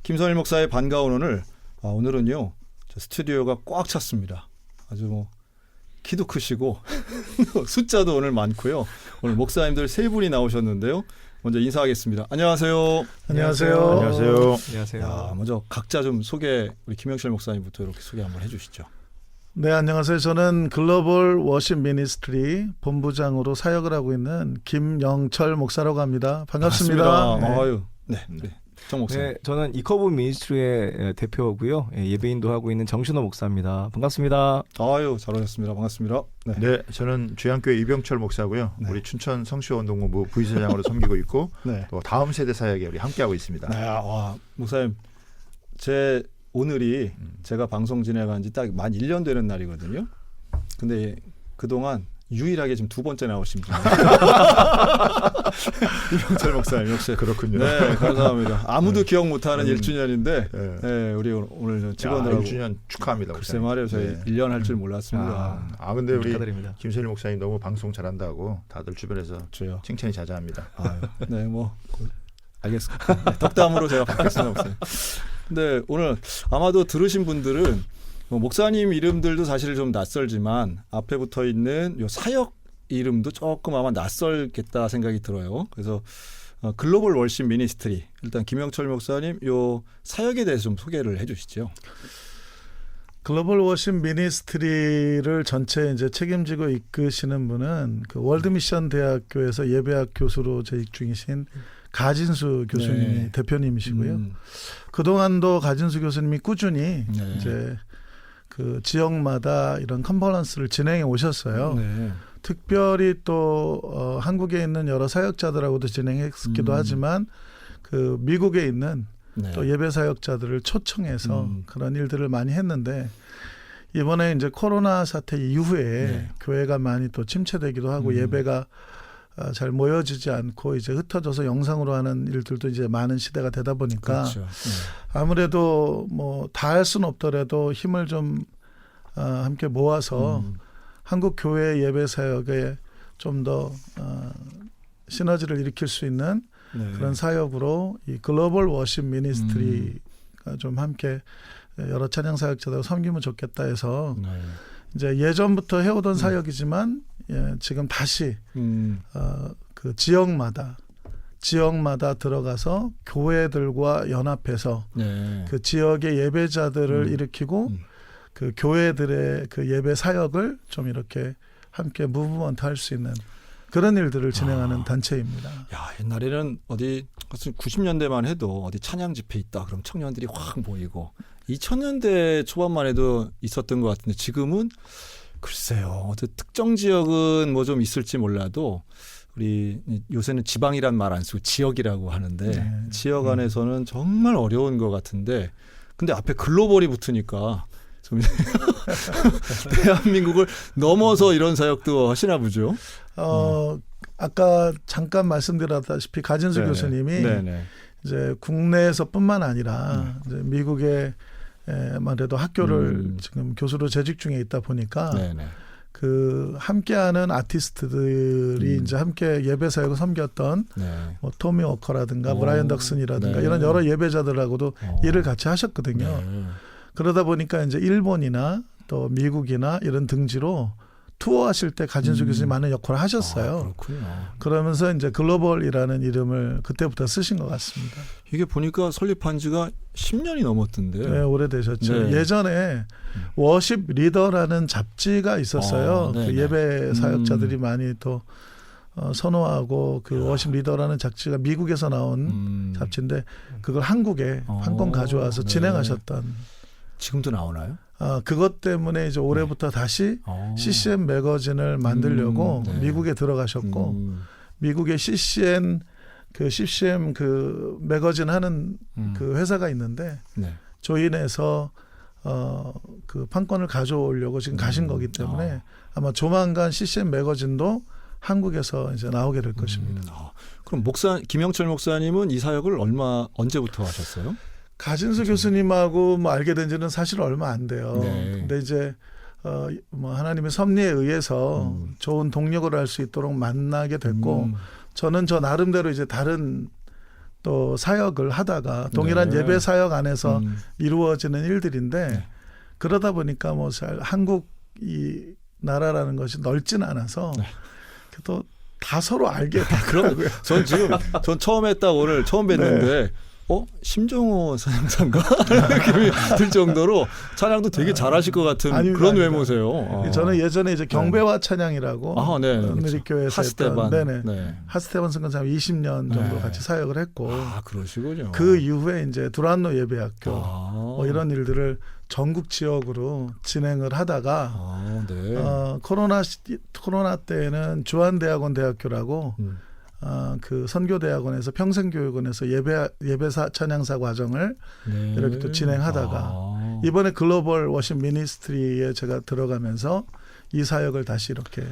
김선일 목사의 반가운 오늘. 오늘은요 스튜디오가 꽉 찼습니다. 아주 뭐 키도 크시고 숫자도 오늘 많고요. 오늘 목사님들 세 분이 나오셨는데요. 먼저 인사하겠습니다. 안녕하세요. 안녕하세요. 안녕하세요. 안녕하세요. 야, 먼저 각자 좀 소개, 우리 김영철 목사님부터 이렇게 소개 한번 해주시죠. 네, 안녕하세요. 저는 글로벌 워십 미니스트리 본부장으로 사역을 하고 있는 김영철 목사라고 합니다. 반갑습니다. 네. 네. 아유, 네. 정 목사님. 네, 저는 이커브 미니스트리의 대표고요. 예배인도 하고 있는 정신호 목사입니다. 반갑습니다. 아유, 잘 오셨습니다. 반갑습니다. 네. 네, 저는 주양교회 이병철 목사고요. 네. 우리 춘천 성시운동본부 부의사장으로 섬기고 있고 네. 또 다음 세대 사역에 우리 함께하고 있습니다. 네, 와, 목사님, 오늘이 제가 방송 진행한 지 딱 만 1년 되는 날이거든요. 근데 그동안 유일하게 지금 두 번째 나오신 분이에요. 이병철 목사님 역시. 그렇군요. 네, 감사합니다. 아무도 기억 못하는 1주년인데 네. 네, 우리 오늘 직원들하고 1주년 축하합니다. 글쎄 목사님. 말이에요. 저희 네. 1년 할 줄 몰랐습니다. 근데 우리 축하드립니다. 김선일 목사님 너무 방송 잘한다고 다들 주변에서 저요. 칭찬이 자자합니다. 아유, 네, 뭐 알겠습니다. 네, 덕담으로 제가 받겠습니다, 목사님. 근데 오늘 아마도 들으신 분들은 뭐 목사님 이름들도 사실 좀 낯설지만 앞에 붙어 있는 요 사역 이름도 조금 아마 낯설겠다 생각이 들어요. 그래서 글로벌 월십 미니스트리, 일단 김영철 목사님 요 사역에 대해서 좀 소개를 해주시죠. 글로벌 워십 미니스트리를 전체 이제 책임지고 이끄시는 분은 그 월드미션 대학교에서 예배학 교수로 재직 중이신 가진수 교수님이 네. 대표님이시고요. 그동안도 가진수 교수님이 꾸준히 네. 이제 그 지역마다 이런 컨퍼런스를 진행해 오셨어요. 네. 특별히 또 한국에 있는 여러 사역자들하고도 진행했기도 하지만 그 미국에 있는 네. 또 예배 사역자들을 초청해서 그런 일들을 많이 했는데 이번에 이제 코로나 사태 이후에 네. 교회가 많이 또 침체되기도 하고 예배가 잘 모여지지 않고 이제 흩어져서 영상으로 하는 일들도 이제 많은 시대가 되다 보니까 그렇죠. 네. 아무래도 뭐 다 할 수는 없더라도 힘을 좀 함께 모아서 한국 교회 예배 사역에 좀 더 시너지를 일으킬 수 있는 네. 그런 사역으로 이 글로벌 워십 미니스트리가 좀 함께 여러 찬양 사역자들과 섬기면 좋겠다 해서 네. 이제 예전부터 해오던 사역이지만 지금 다시 그 지역마다 들어가서 교회들과 연합해서 네. 그 지역의 예배자들을 일으키고 그 교회들의 그 예배 사역을 좀 이렇게 함께 무브먼트 할 수 있는 그런 일들을 진행하는 단체입니다. 야, 옛날에는 어디 90년대만 해도 어디 찬양 집회 있다 그럼 청년들이 확 모이고 2000년대 초반만 해도 있었던 것 같은데 지금은 글쎄요. 어디 특정 지역은 뭐 좀 있을지 몰라도 우리 요새는 지방이란 말 안 쓰고 지역이라고 하는데 네. 지역 안에서는 정말 어려운 것 같은데 근데 앞에 글로벌이 붙으니까 좀 대한민국을 넘어서 이런 사역도 하시나 보죠. 아까 잠깐 말씀드렸다시피 가진수 네네. 교수님이 네네. 이제 국내에서뿐만 아니라 이제 미국에 말해도 학교를 지금 교수로 재직 중에 있다 보니까 네네. 그 함께하는 아티스트들이 이제 함께 예배 사역을 섬겼던 네. 뭐 토미 워커라든가 브라이언 덕슨이라든가 네. 이런 여러 예배자들하고도 일을 같이 하셨거든요. 네. 그러다 보니까 이제 일본이나 또 미국이나 이런 등지로 투어하실 때 가진수 교수님 많은 역할을 하셨어요. 그렇군요. 그러면서 이제 글로벌이라는 이름을 그때부터 쓰신 것 같습니다. 이게 보니까 설립한 지가 10년이 넘었던데. 네, 오래되셨죠. 네. 예전에 워십 리더라는 잡지가 있었어요. 네네. 그 예배 사역자들이 많이 또 선호하고 그 워십 리더라는 잡지가 미국에서 나온 잡지인데 그걸 한국에 한 권 가져와서 네. 진행하셨던. 지금도 나오나요? 그것 때문에 이제 올해부터 다시 CCM 매거진을 만들려고 네. 미국에 들어가셨고 미국의 CCM 그 매거진 하는 그 회사가 있는데 네. 조인해서 그 판권을 가져오려고 지금 가신 거기 때문에 아마 조만간 CCM 매거진도 한국에서 이제 나오게 될 것입니다. 그럼 김영철 목사님은 이 사역을 언제부터 하셨어요? 가진수 교수님하고 뭐 알게 된 지는 사실 얼마 안 돼요. 네. 근데 이제 뭐 하나님의 섭리에 의해서 좋은 동력을 할 수 있도록 만나게 됐고 저는 저 나름대로 이제 다른 또 사역을 하다가 동일한 네. 예배 사역 안에서 이루어지는 일들인데 네. 그러다 보니까 뭐 잘 한국 이 나라라는 것이 넓진 않아서 네. 또 다 서로 알게 그럼 되더라고요. 전 처음 했다 오늘 처음 뵀는데 심정호 찬양사인가 느낌이 들 정도로 찬양도 되게 잘하실 것 같은 아닙니다, 그런 아닙니다. 외모세요. 저는 예전에 이제 경배와 찬양이라고 네, 누리교회에서 하스테반. 했던 네네. 네. 하스테반 선교사님 20년 정도 네. 같이 사역을 했고 그러시군요. 그 이후에 이제 두란노 예배학교 뭐 이런 일들을 전국 지역으로 진행을 하다가 네. 코로나 때에는 주한대학원 대학교라고 그 선교대학원에서 평생교육원에서 예배사 찬양사 과정을 네. 이렇게 또 진행하다가 이번에 글로벌 워십 미니스트리에 제가 들어가면서 이 사역을 다시 이렇게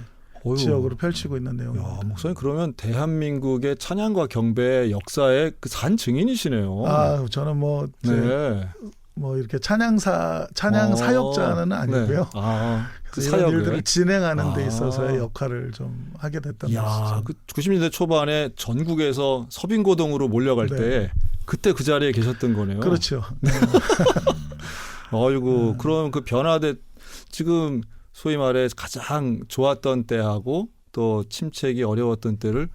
어휴. 지역으로 펼치고 있는 내용입니다. 야, 목사님 그러면 대한민국의 찬양과 경배 역사의 그 산 증인이시네요. 저는 뭐 이렇게 찬양 사역자는 아니고요. 네. 그 이런 사역을. 일들을 진행하는 데 있어서의 역할을 좀 하게 됐던 것이죠. 그 90년대 초반에 전국에서 서빙고동으로 몰려갈 네. 때 그때 그 자리에 계셨던 거네요. 그렇죠. 아이고 그럼 그 변화돼 지금 소위 말해 가장 좋았던 때하고 또 침체기 어려웠던 때를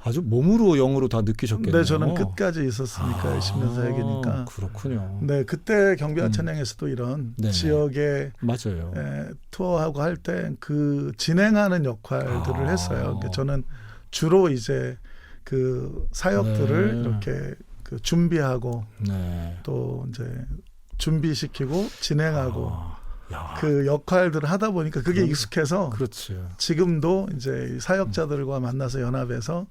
아주 몸으로 영으로 다 느끼셨겠네요. 네, 저는 끝까지 있었으니까 10년 사역이니까. 그렇군요. 네, 그때 경배와 찬양에서도 이런 네네. 지역에 맞아요. 투어하고 할 때 그 진행하는 역할들을 했어요. 그러니까 저는 주로 이제 그 사역들을 네. 이렇게 그 준비하고 네. 또 이제 준비시키고 진행하고 야, 그 역할들을 하다 보니까 그게 익숙해서 그렇죠. 지금도 이제 사역자들과 만나서 연합해서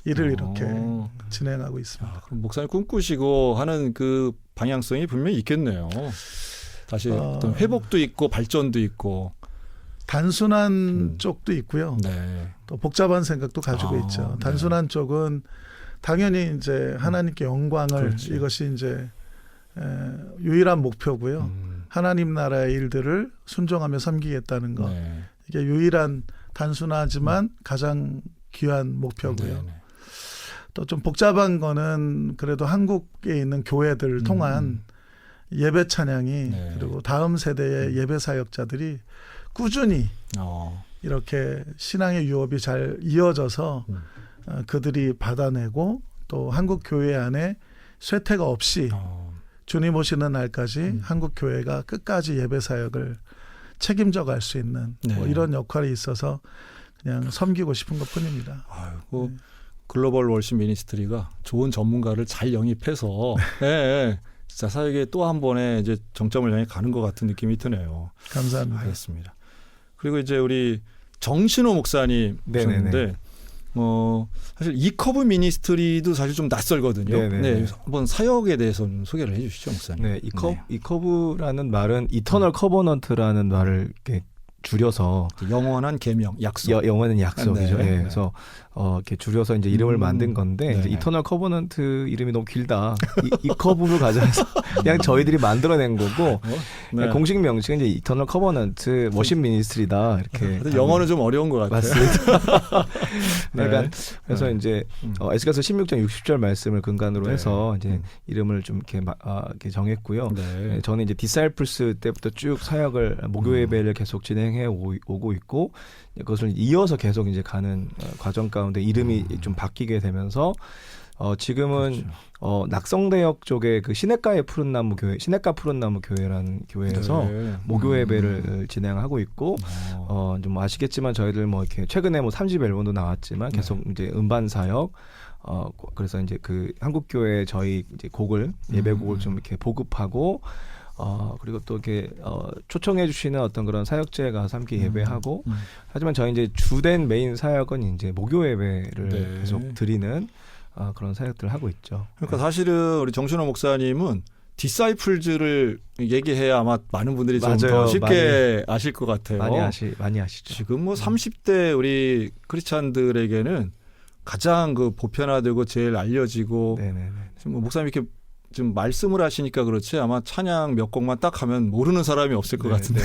일을 이렇게 진행하고 있습니다. 그럼 목사님 꿈꾸시고 하는 그 방향성이 분명히 있겠네요. 다시 어떤 회복도 있고 발전도 있고 단순한 쪽도 있고요. 네. 또 복잡한 생각도 가지고 있죠. 단순한 쪽은 당연히 이제 하나님께 영광을 그렇지. 이것이 이제 유일한 목표고요. 하나님 나라의 일들을 순종하며 섬기겠다는 것. 네. 이게 유일한 단순하지만 가장 귀한 목표고요. 네. 또 좀 복잡한 거는 그래도 한국에 있는 교회들을 통한 예배 찬양이 네. 그리고 다음 세대의 예배 사역자들이 꾸준히 이렇게 신앙의 유업이 잘 이어져서 그들이 받아내고 또 한국 교회 안에 쇠퇴가 없이 주님 오시는 날까지 한국 교회가 끝까지 예배 사역을 책임져 갈 수 있는 뭐 네. 이런 역할이 있어서 그냥 섬기고 싶은 것뿐입니다. 아이고 글로벌 월십 미니스트리가 좋은 전문가를 잘 영입해서 진짜 사역에 또 한 번에 이제 정점을 향해 가는 것 같은 느낌이 드네요. 감사합니다. 알겠습니다. 그리고 이제 우리 정신호 목사님 오셨는데 사실 이커브 미니스트리도 사실 좀 낯설거든요. 네네네. 네, 한번 사역에 대해서 좀 소개를 해주시죠, 목사님. 네, 이커브라는 말은 이터널 커버넌트라는 말을 이렇게 줄여서 영원한 계명, 약속. 영원한 약속이죠. 네. 예, 그래서 이렇게 줄여서 이제 이름을 만든 건데 네. 이제 이터널 커버넌트 이름이 너무 길다. 이 커브를 가져와서 그냥 저희들이 만들어낸 거고 네. 공식 명칭은 이제 이터널 커버넌트 워십 미니스트리다 이렇게. 영어는 좀 어려운 것 같아요. 맞습니다. 네. 그러니까 그래서 이제 에스겔서 16장 60절 말씀을 근간으로 네. 해서 이제 이름을 좀 이렇게 정했고요. 네. 저는 이제 디사이플스 때부터 쭉 사역을 목요 예배를 계속 진행해 오고 있고 그것을 이어서 계속 이제 가는 과정 가운데 이름이 좀 바뀌게 되면서 지금은 그렇죠. 낙성대역 쪽에 그 시냇가의 푸른 나무 교회, 시냇가 푸른 나무 교회라는 교회에서 네. 목요 예배를 진행하고 있고 좀 아시겠지만 저희들 뭐 이렇게 최근에 뭐 3집 앨범도 나왔지만 계속 이제 음반 사역 그래서 이제 그 한국 교회 저희 이제 곡을 예배곡을 좀 이렇게 보급하고 그리고 또 이렇게 초청해 주시는 어떤 그런 사역자에 가서 함께 예배하고 하지만 저희 이제 주된 메인 사역은 이제 목요 예배를 네. 계속 드리는 그런 사역들을 하고 있죠. 그러니까 사실은 우리 정신호 목사님은 디사이플즈를 얘기해야 아마 많은 분들이 좀 더 맞아요. 쉽게 아실 것 같아요. 많이 아시죠. 지금 뭐 30대 우리 크리스찬들에게는 가장 그 보편화되고 제일 알려지고 네네네. 지금 뭐 목사님 이렇게 좀 말씀을 하시니까 그렇지 아마 찬양 몇 곡만 딱 하면 모르는 사람이 없을 것 같은데.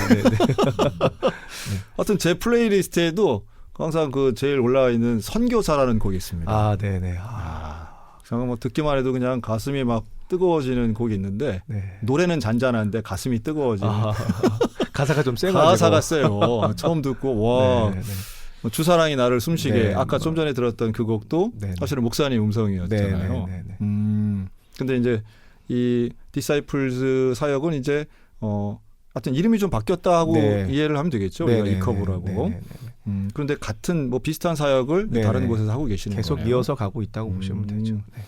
하여튼 제 플레이리스트에도 항상 그 제일 올라와 있는 선교사라는 곡이 있습니다. 네네. 정말 뭐 듣기만 해도 그냥 가슴이 막 뜨거워지는 곡이 있는데 네. 노래는 잔잔한데 가슴이 뜨거워지는 가사가 좀 세가지고. 가사가 세요. 처음 듣고 와 네, 네. 주사랑이 나를 숨쉬게 네, 아까 좀 전에 들었던 그 곡도 네, 사실은 목사님 음성이었잖아요. 네, 네, 네. 근데 이제 이 디사이플즈 사역은 이제 하여튼 이름이 좀 바뀌었다 하고 네. 이해를 하면 되겠죠. 네, 우리가 네, 이커브라고. 네, 네, 네, 네. 그런데 같은 뭐 비슷한 사역을 네, 다른 네. 곳에서 하고 계시는 계속 거네요. 이어서 가고 있다고 보시면 되죠. 네.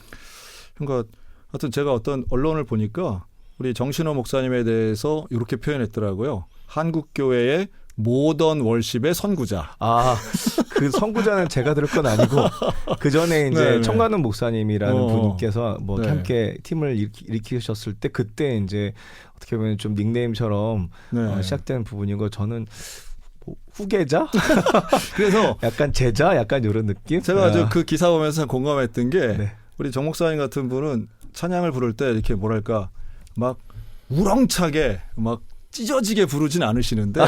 그러니까 하여튼 제가 어떤 언론을 보니까 우리 정신호 목사님에 대해서 이렇게 표현했더라고요. 한국 교회의 모던 월십의 선구자. 그 선구자는 제가 들을 건 아니고 그 전에 이제 네네. 청관훈 목사님이라는 분께서 뭐 네. 함께 팀을 일으키셨을 때 그때 이제 어떻게 보면 좀 닉네임처럼 네. 시작된 부분이고 저는 뭐 후계자? 그래서 약간 제자? 약간 이런 느낌? 제가 아주 그 기사 보면서 공감했던 게 네. 우리 정 목사님 같은 분은 찬양을 부를 때 이렇게 뭐랄까 막 우렁차게 막 찢어지게 부르진 않으시는데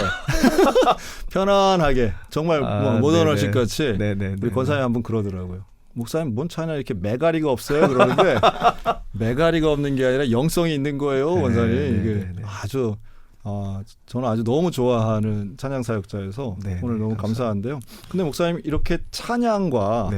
편안하게 정말 뭐 모던월십 같이 우리 권사님 한 분 그러더라고요. 목사님 뭔 찬양 이렇게 매가리가 없어요? 그러는데 매가리가 없는 게 아니라 영성이 있는 거예요, 권사님. 이게 아주 저는 아주 너무 좋아하는 찬양 사역자여서 오늘 너무 감사한데요. 근데 목사님 이렇게 찬양과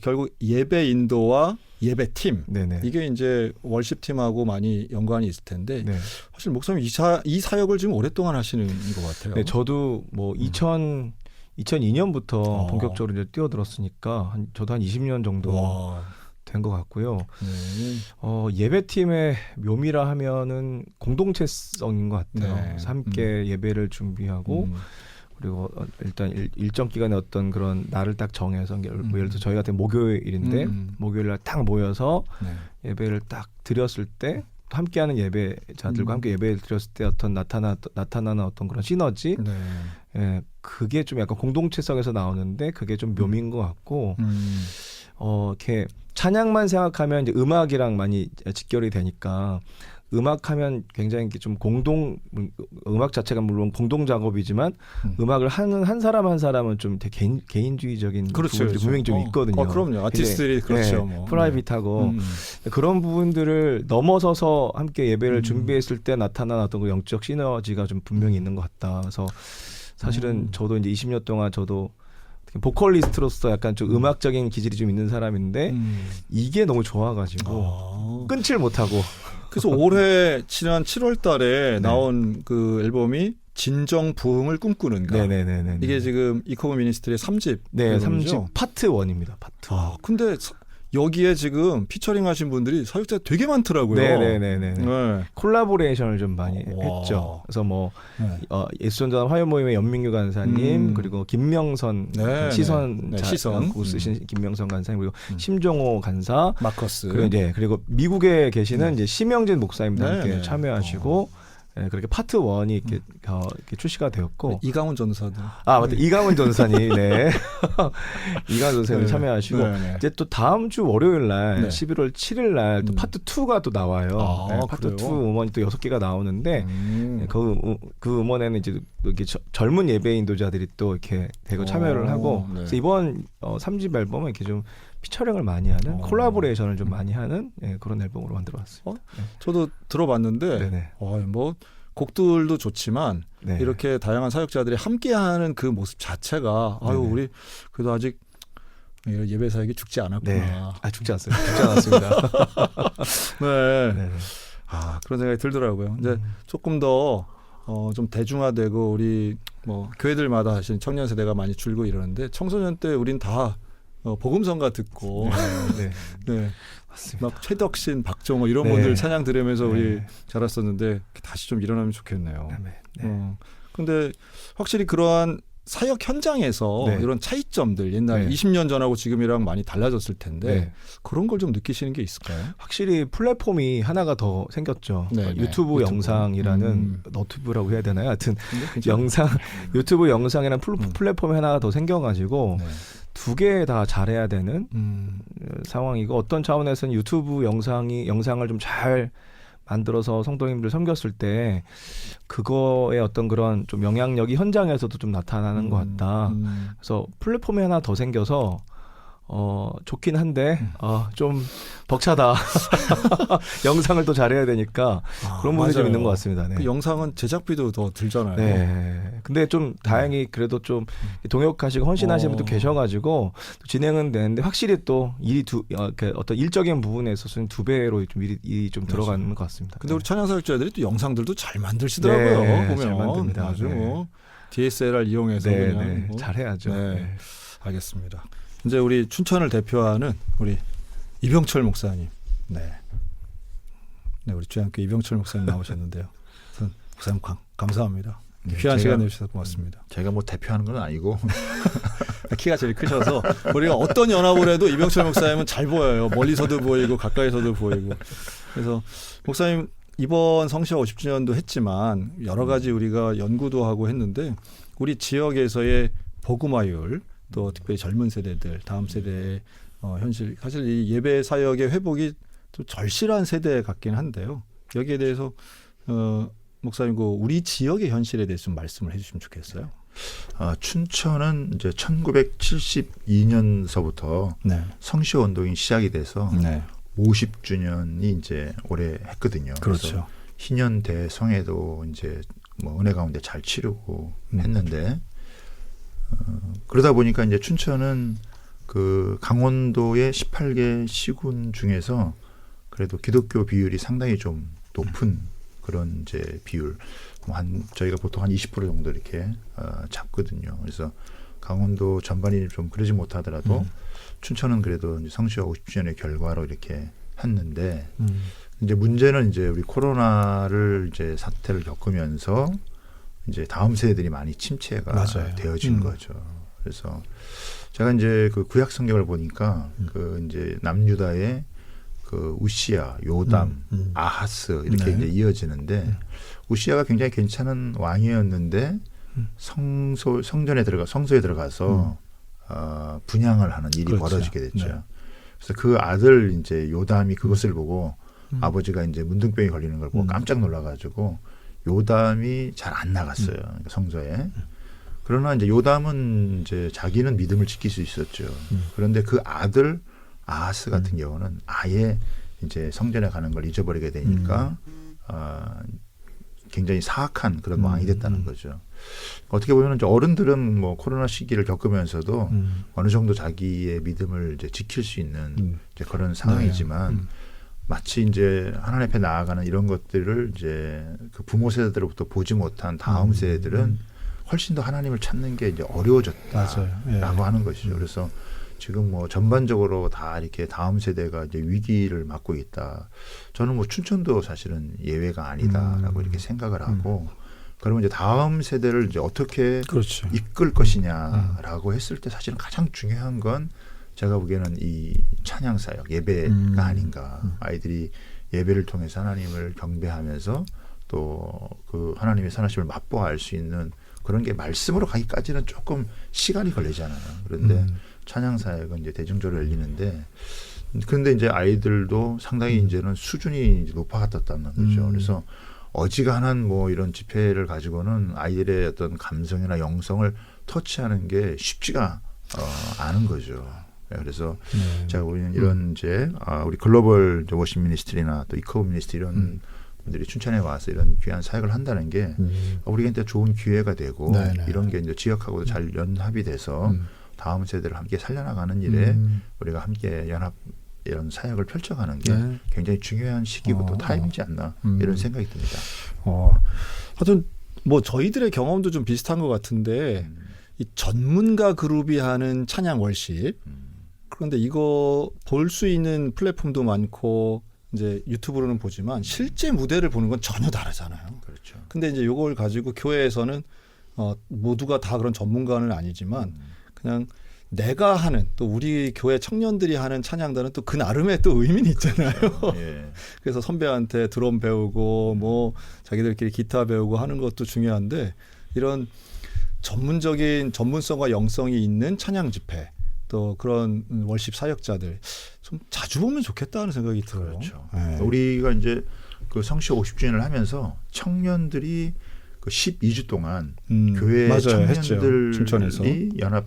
결국 예배 인도와 예배 팀 이게 이제 월십 팀하고 많이 연관이 있을 텐데 사실 목사님 이 사역을 지금 오랫동안 하시는 것 같아요. 네, 저도 뭐 2002년부터 본격적으로 이제 뛰어들었으니까 저도 한 20년 정도 된 것 같고요. 예배팀의 묘미라 하면은 공동체성인 것 같아요. 그래서 함께 예배를 준비하고 그리고 일단 일정 기간에 어떤 그런 날을 딱 정해서 뭐 예를 들어 저희 같은 목요일인데 목요일날 딱 모여서 예배를 딱 드렸을 때 함께하는 예배자들과 함께 예배를 드렸을 때 어떤 나타나는 어떤 그런 시너지 그게 좀 약간 공동체성에서 나오는데 그게 좀 묘미인 것 같고 이렇게 찬양만 생각하면 이제 음악이랑 많이 직결이 되니까 음악하면 굉장히 좀 음악 자체가 물론 공동 작업이지만 음악을 하는 한 사람 한 사람은 좀 되게 개인주의적인 부분들이 분명히 좀 있거든요. 그럼요. 아티스트들이 그렇죠. 뭐. 프라이빗하고 그런 부분들을 넘어서서 함께 예배를 준비했을 때 나타난 어떤 그 영적 시너지가 좀 분명히 있는 것 같다. 그래서 사실은 저도 이제 20년 동안 저도 보컬리스트로서 약간 좀 음악적인 기질이 좀 있는 사람인데 이게 너무 좋아가지고 끊질 못하고. 그래서 올해 지난 7월 달에 나온 그 앨범이 진정 부흥을 꿈꾸는가. 이게 지금 이커브 미니스트리의 3집. 네, 3집 파트 1입니다. 파트 1. 근데 여기에 지금 피처링 하신 분들이 사역자 되게 많더라고요. 네. 콜라보레이션을 좀 많이 했죠. 그래서 뭐 예수전도단 화요 모임의 연민규 간사님 그리고 김명선 시선 쓰신 김명선 간사님 그리고 심종호 간사 마커스 그리고 미국에 계시는 이제 심영진 목사님도 함께 참여하시고 그렇게 파트 1이 이렇게 출시가 되었고 이강훈 전사도 맞다 이강훈 전사님 이강훈 전사님 참여하시고 이제 또 다음 주 월요일 날 11월 7일 날 또 파트 2가 또 나와요. 파트 2 음원이 또 6개가 나오는데 그 음원에는 이제 이렇게 젊은 예배 인도자들이 또 이렇게 대거 참여를 하고 그래서 이번 3집 앨범은 이렇게 좀 피처링을 많이 하는 콜라보레이션을 좀 많이 하는 그런 앨범으로 만들어봤습니다. 저도 들어봤는데 뭐 곡들도 좋지만 이렇게 다양한 사역자들이 함께하는 그 모습 자체가 우리 그래도 아직 예배 사역이 죽지 않았구나. 죽지 않습니다. 죽지 않았습니다. 그런 생각이 들더라고요. 이제 조금 더 좀 대중화되고 우리 뭐 교회들마다 사실 청년 세대가 많이 줄고 이러는데 청소년 때 우린 다 복음성가 듣고 맞습니다. 막 최덕신, 박정호 이런 분들 찬양 들으면서 우리 자랐었는데 다시 좀 일어나면 좋겠네요. 근데 확실히 그러한 사역 현장에서 이런 차이점들 옛날 20년 전하고 지금이랑 많이 달라졌을 텐데 그런 걸 좀 느끼시는 게 있을까요? 확실히 플랫폼이 하나가 더 생겼죠. 유튜브 영상이라는 너튜브라고 해야 되나요? 하여튼 유튜브 영상이라는 플랫폼이 하나가 더 생겨가지고 두 개 다 잘해야 되는 상황이고 어떤 차원에서는 유튜브 영상을 좀 잘 만들어서 성도님들 섬겼을 때 그거의 어떤 그런 좀 영향력이 현장에서도 좀 나타나는 것 같다. 그래서 플랫폼이 하나 더 생겨서 좋긴 한데 좀 벅차다. 영상을 또 잘해야 되니까 그런 부분이 좀 맞아요. 있는 것 같습니다. 네. 그 영상은 제작비도 더 들잖아요. 네. 근데 좀 다행히 그래도 좀 동역하시고 헌신하시는 분도 계셔가지고 또 진행은 되는데 확실히 또 일이 어떤 일적인 부분에 있어서는 2배로 좀 일이 좀 들어가는 것 같습니다. 근데 우리 찬양사역자들이 또 영상들도 잘 만드시더라고요. 네, 보면 잘 만듭니다. 아주 네. 뭐 DSLR 이용해서 네, 그냥 네. 뭐. 잘해야죠. 네. 네. 알겠습니다. 이제 우리 춘천을 대표하는 우리 이병철 목사님. 네. 네, 우리 주양교 이병철 목사님 나오셨는데요. 목사님 감사합니다. 네, 귀한 제가- 시간 내주셔서 고맙습니다. 제가 뭐 대표하는 건 아니고 키가 제일 크셔서 우리가 어떤 연합을 해도 이병철 목사님은 잘 보여요. 멀리서도 보이고 가까이서도 보이고. 그래서 목사님 이번 성시와 50주년도 했지만 여러 가지 우리가 연구도 하고 했는데 우리 지역에서의 복음화율 또 특별히 젊은 세대들 다음 세대의 현실 사실 이 예배 사역의 회복이 또 절실한 세대 같긴 한데요. 여기에 대해서 목사님 그 우리 지역의 현실에 대해서 좀 말씀을 해주시면 좋겠어요. 춘천은 이제 1972년서부터 네. 성시 운동이 시작이 돼서 네. 50주년이 이제 올해 했거든요. 그래서 그렇죠. 희년 대성회도 이제 뭐 은혜 가운데 잘 치르고 했는데 그러다 보니까 이제 춘천은 그 강원도의 18개 시군 중에서 그래도 기독교 비율이 상당히 좀 높은 그런 이제 비율 저희가 보통 한 20% 정도 이렇게 잡거든요. 그래서 강원도 전반이 좀 그러지 못하더라도 춘천은 그래도 이제 성시와 50주년의 결과로 이렇게 했는데 이제 문제는 이제 우리 코로나를 이제 사태를 겪으면서 이제 다음 세대들이 많이 침체가 맞아요. 되어진 거죠. 그래서 제가 이제 그 구약 성경을 보니까 그 이제 남유다의 그 우시야, 요담, 아하스 이렇게 네. 이제 이어지는데 우시야가 굉장히 괜찮은 왕이었는데 성소에 들어가서 분향을 하는 일이 그렇죠. 벌어지게 됐죠. 네. 그래서 그 아들 이제 요담이 그것을 보고 아버지가 이제 문둥병이 걸리는 걸 보고 깜짝 놀라가지고 요담이 잘 안 나갔어요. 성소에. 그러나 이제 요담은 이제 자기는 믿음을 지킬 수 있었죠. 그런데 그 아들 아하스 같은 경우는 아예 이제 성전에 가는 걸 잊어버리게 되니까 굉장히 사악한 그런 왕이 됐다는 거죠. 어떻게 보면 이제 어른들은 뭐 코로나 시기를 겪으면서도 어느 정도 자기의 믿음을 이제 지킬 수 있는 이제 그런 상황이지만 마치 이제 하나님 앞에 나아가는 이런 것들을 이제 그 부모 세대들로부터 보지 못한 다음 세대들은 훨씬 더 하나님을 찾는 게 이제 어려워졌다라고 맞아요. 예. 하는 것이죠. 그래서 지금 뭐 전반적으로 다 이렇게 다음 세대가 이제 위기를 맞고 있다. 저는 뭐 춘천도 사실은 예외가 아니다라고 이렇게 생각을 하고 그러면 이제 다음 세대를 이제 어떻게 그렇죠. 이끌 것이냐라고 했을 때 사실은 가장 중요한 건 제가 보기에는 이 찬양 사역 예배가 아닌가. 아이들이 예배를 통해서 하나님을 경배하면서 또 그 하나님의 선하심을 맛보아 알 수 있는 그런 게 말씀으로 가기까지는 조금 시간이 걸리잖아요. 그런데 찬양 사역은 이제 대중적으로 열리는데 그런데 이제 아이들도 상당히 이제는 수준이 이제 높아갔다는 거죠. 그래서 어지간한 뭐 이런 집회를 가지고는 아이들의 어떤 감성이나 영성을 터치하는 게 쉽지가 않은 거죠. 그래서 제가 보기에는 이런 이제 우리 글로벌 워십 미니스트리나 또 이커브 미니스트리 이런 분들이 춘천에 와서 이런 귀한 사역을 한다는 게 우리한테 좋은 기회가 되고 네네. 이런 게 이제 지역하고도 잘 연합이 돼서 다음 세대를 함께 살려나가는 일에 우리가 함께 연합 이런 사역을 펼쳐가는 게 네. 굉장히 중요한 시기고 또 타임이지 않나 이런 생각이 듭니다. 하여튼 뭐 저희들의 경험도 좀 비슷한 것 같은데 이 전문가 그룹이 하는 찬양 월십 그런데 이거 볼 수 있는 플랫폼도 많고 이제 유튜브로는 보지만 실제 무대를 보는 건 전혀 다르잖아요. 그렇죠. 근데 이제 이걸 가지고 교회에서는 모두가 다 그런 전문가는 아니지만 그냥 내가 하는 또 우리 교회 청년들이 하는 찬양단은 또 그 나름의 또 의미는 있잖아요. 예. 그래서 선배한테 드럼 배우고 뭐 자기들끼리 기타 배우고 하는 것도 중요한데 이런 전문적인 전문성과 영성이 있는 찬양 집회 또 그런 월십 사역자들 좀 자주 보면 좋겠다 하는 생각이 들어요. 그렇죠. 네. 우리가 이제 그 성시 50주년을 하면서 청년들이 그 12주 동안 교회 맞아요. 했죠. 춘천에서. 청년들이 연합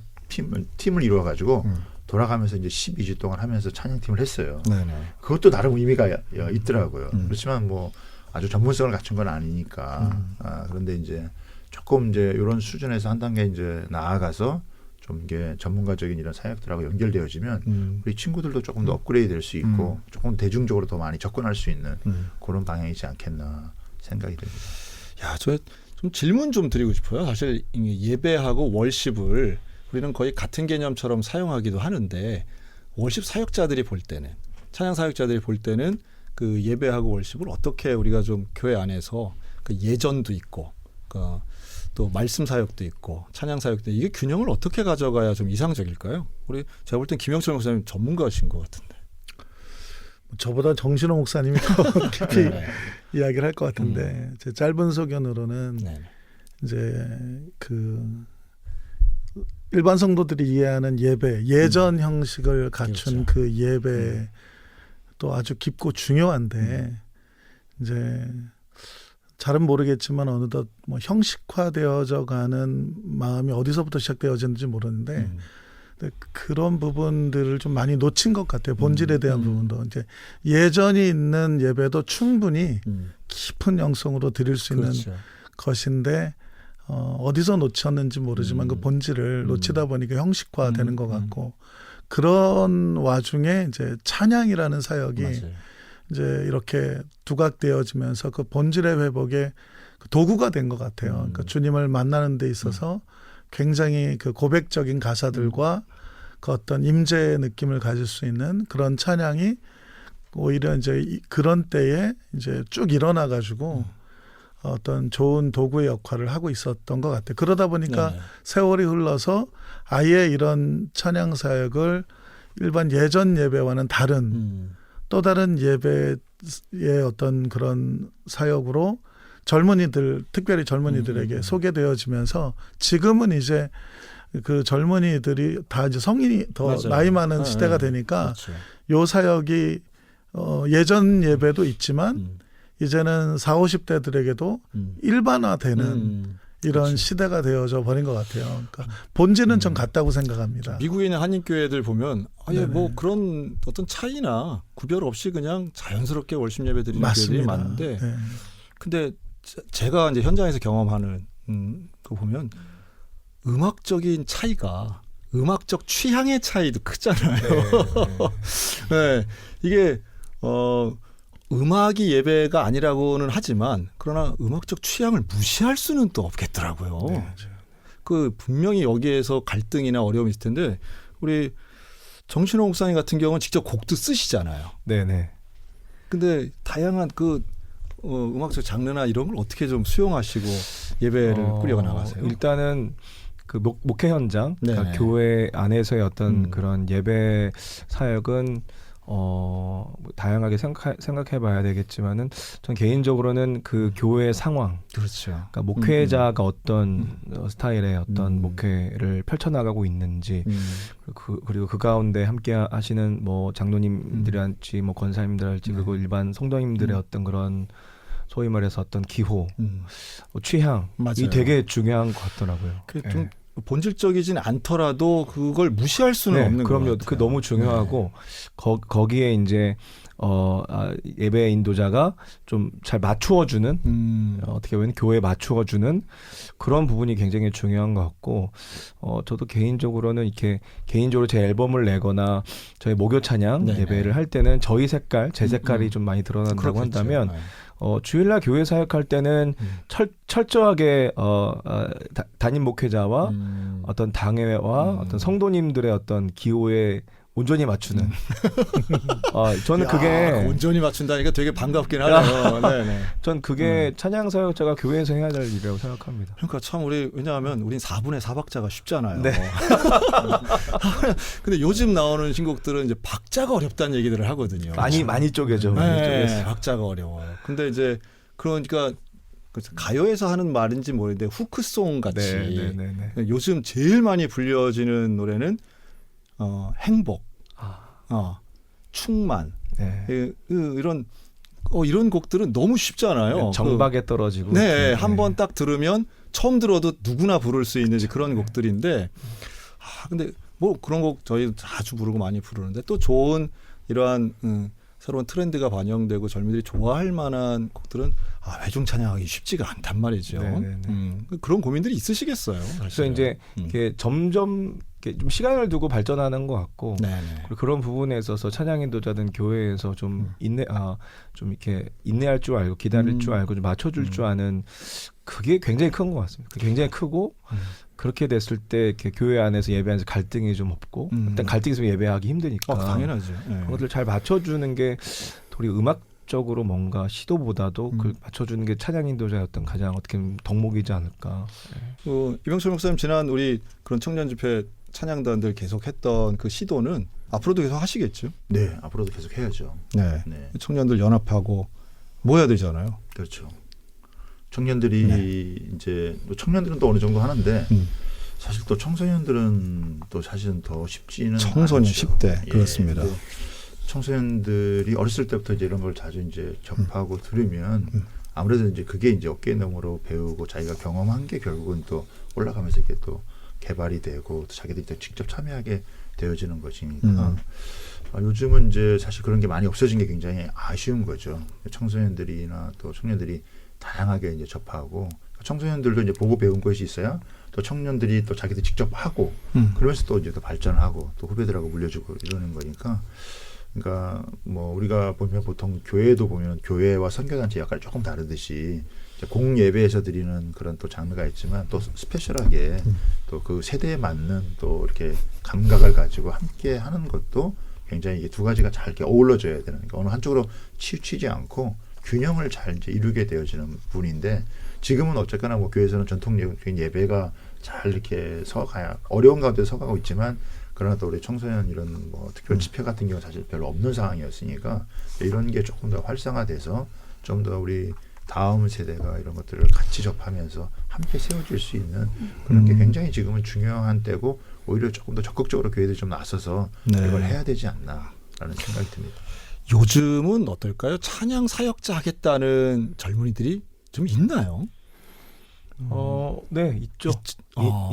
팀을 이루어 가지고 돌아가면서 이제 12주 동안 하면서 찬양팀을 했어요. 네네. 그것도 나름 의미가 있더라고요. 음. 그렇지만 뭐 아주 전문성을 갖춘 건 아니니까. 그런데 이제 조금 이제 이런 수준에서 한 단계 이제 나아가서 좀 이게 전문가적인 이런 사역들하고 연결되어지면 우리 친구들도 조금 더 업그레이드 될 수 있고 조금 대중적으로 더 많이 접근할 수 있는 그런 방향이지 않겠나 생각이 됩니다. 야, 저 좀 질문 좀 드리고 싶어요. 사실 이 예배하고 월십을 우리는 거의 같은 개념처럼 사용하기도 하는데 월십 사역자들이 볼 때는 찬양 사역자들이 볼 때는 그 예배하고 월십을 어떻게 우리가 좀 교회 안에서 그 예전도 있고 또 말씀 사역도 있고 찬양 사역도 이게 균형을 어떻게 가져가야 좀 이상적일까요? 우리 제가 볼 땐 김영철 목사님 전문가신 것 같은데. 저보다 정신호 목사님이 더 깊이 네. 이야기를 할 것 같은데 제 짧은 소견으로는 네. 이제 그 일반 성도들이 이해하는 예배, 예전 형식을 갖춘 그렇죠. 그 예배 또 아주 깊고 중요한데 이제 잘은 모르겠지만 어느덧 뭐 형식화되어져 가는 마음이 어디서부터 시작되어졌는지 모르는데 근데 그런 부분들을 좀 많이 놓친 것 같아요. 본질에 대한 부분도 이제 예전이 있는 예배도 충분히 깊은 영성으로 드릴 수 있는 그렇죠. 것인데 어디서 놓쳤는지 모르지만 그 본질을 놓치다 보니까 형식화되는 것 같고 그런 와중에 이제 찬양이라는 사역이 맞아요. 이제 이렇게 두각되어지면서 그 본질의 회복에 그 도구가 된 것 같아요. 그러니까 주님을 만나는 데 있어서 굉장히 그 고백적인 가사들과 그 어떤 임재의 느낌을 가질 수 있는 그런 찬양이 오히려 이제 그런 때에 이제 쭉 일어나 가지고 어떤 좋은 도구의 역할을 하고 있었던 것 같아요. 그러다 보니까 네. 세월이 흘러서 아예 이런 찬양 사역을 일반 예전 예배와는 다른 또 다른 예배의 어떤 그런 사역으로 젊은이들, 특별히 젊은이들에게 소개되어지면서 지금은 이제 그 젊은이들이 다 이제 성인이 더 맞아요. 나이 많은 네, 시대가 네. 되니까 그렇죠. 요 사역이 예전 예배도 있지만 이제는 40, 50대들에게도 일반화되는 이런 그렇죠. 시대가 되어져 버린 것 같아요. 그러니까 본질은 전 같다고 생각합니다. 미국에 있는 한인교회들 보면 아예 네네. 뭐 그런 어떤 차이나 구별 없이 그냥 자연스럽게 월십 예배 드리는 교회들이 맞습니다. 많은데 네. 근데 제가 이제 현장에서 경험하는 거 보면 음악적인 차이가 음악적 취향의 차이도 크잖아요. 네. 이게 음악이 예배가 아니라고는 하지만 그러나 음악적 취향을 무시할 수는 또 없겠더라고요. 그 분명히 여기에서 갈등이나 어려움이 있을 텐데 우리 정신호 목사님 같은 경우는 직접 곡도 쓰시잖아요. 네네. 근데 다양한 그 음악적 장르나 이런 걸 어떻게 좀 수용하시고 예배를 꾸려 나가세요? 일단은 그 목회 현장, 그러니까 네네. 교회 안에서의 어떤 그런 예배 사역은 뭐 다양하게 생각해봐야 되겠지만은 전 개인적으로는 그 교회 상황, 그렇죠. 그러니까 목회자가 어떤 스타일의 어떤 목회를 펼쳐나가고 있는지 그리고 그 가운데 함께 하시는 뭐 장로님들할지 뭐 권사님들할지 그리고 일반 성도님들의 어떤 그런 소위 말해서 어떤 기호, 취향이 맞아요. 되게 중요한 것 같더라고요. 좀 본질적이진 않더라도 그걸 무시할 수는 없는 그럼요. 것 같아요. 그 너무 중요하고 거기에 이제 예배 인도자가 좀 잘 맞추어주는 어떻게 보면 교회에 맞추어주는 그런 부분이 굉장히 중요한 것 같고 저도 개인적으로는 이렇게 개인적으로 제 앨범을 내거나 저희 목요 찬양 네네. 예배를 할 때는 저희 색깔, 제 색깔이 좀 많이 드러난다고 그렇겠죠. 한다면 네. 주일날 교회 사역할 때는 철저하게 담임 목회자와 어떤 당회와 어떤 성도님들의 어떤 기호에 온전히 맞추는. 저는 그게 온전히 맞춘다니까 되게 반갑긴 하네요. 네네. 전 그게 찬양 사역자가 교회에서 해야 될 일이라고 생각합니다. 그러니까 참 왜냐하면 우린 4분의 4박자가 쉽잖아요. 네. 근데 요즘 나오는 신곡들은 이제 박자가 어렵다는 얘기들을 하거든요. 많이 쪼개죠. 많이 네, 쪼개서. 박자가 어려워요. 근데 이제 그러니까 가요에서 하는 말인지 모르겠는데 후크송 같이 네. 요즘 제일 많이 불려지는 노래는 행복, 충만, 네. 이런 곡들은 너무 쉽잖아요. 정박에 떨어지고. 네, 한번 딱 들으면 처음 들어도 누구나 부를 수 있는 그런 곡들인데, 근데 뭐 그런 곡 저희 자주 부르고 많이 부르는데 또 좋은 이러한 새로운 트렌드가 반영되고 젊은이들이 좋아할 만한 곡들은 회중 찬양하기 쉽지가 않단 말이죠. 그런 고민들이 있으시겠어요. 그래서 이제 이게 점점 이렇게 좀 시간을 두고 발전하는 것 같고 네네. 그리고 그런 부분에 있어서 찬양 인도자든 교회에서 좀 좀 이렇게 인내할 줄 알고 기다릴 줄 알고 좀 맞춰줄 줄 아는 그게 굉장히 큰 것 같습니다. 그게 굉장히 크고 그렇게 됐을 때 이렇게 교회 안에서 예배하면서 갈등이 좀 없고 일단 갈등이 있으면 예배하기 힘드니까 당연하죠. 네. 그것들 잘 맞춰주는 게 우리 음악적으로 뭔가 시도보다도 그걸 맞춰주는 게 찬양 인도자의 어떤 가장 어떻게 보면 덕목이지 않을까. 이병철 목사님 지난 우리 그런 청년 집회 찬양단들 계속했던 그 시도는 앞으로도 계속 하시겠죠? 네, 앞으로도 계속 해야죠. 네. 네. 청년들 연합하고 모여야 되잖아요. 그렇죠. 청년들이 이제 뭐 청년들은 또 어느 정도 하는데 사실 또 청소년들은 또 사실은 더 쉽지는 청소년 않죠. 10대 그렇습니다. 청소년들이 어렸을 때부터 이제 이런 걸 자주 이제 접하고 들으면 아무래도 이제 그게 이제 어깨너머로 배우고 자기가 경험한 게 결국은 또 올라가면서 이렇게 또 개발이 되고 또 자기들이 또 직접 참여하게 되어지는 것이니까 요즘은 이제 사실 그런 게 많이 없어진 게 굉장히 아쉬운 거죠. 청소년들이나 또 청년들이 다양하게 이제 접하고 청소년들도 이제 보고 배운 것이 있어야 또 청년들이 또 자기들 직접 하고 그러면서 또 이제 또 발전하고 또 후배들하고 물려주고 이러는 거니까 그러니까 뭐 우리가 보면 보통 교회도 보면 교회와 선교단체 역할이 조금 다르듯이 공 예배에서 드리는 그런 또 장르가 있지만 또 스페셜하게 또 그 세대에 맞는 또 이렇게 감각을 가지고 함께 하는 것도 굉장히 이게 두 가지가 잘 이렇게 어우러져야 되는 그러니까 어느 한쪽으로 치우치지 않고 균형을 잘 이제 이루게 되어지는 부분인데 지금은 어쨌거나 뭐 교회에서는 전통적인 예배가 잘 이렇게 서가야 어려운 가운데 서가고 있지만 그러나 또 우리 청소년 이런 뭐 특별 집회 같은 경우 사실 별로 없는 상황이었으니까 이런 게 조금 더 활성화돼서 좀 더 우리 다음 세대가 이런 것들을 같이 접하면서 함께 세워줄 수 있는 그런 게 굉장히 지금은 중요한 때고 오히려 조금 더 적극적으로 교회들이 좀 나서서 이걸 해야 되지 않나라는 생각이 듭니다. 요즘은 어떨까요? 찬양 사역자 하겠다는 젊은이들이 좀 있나요? 네, 있죠.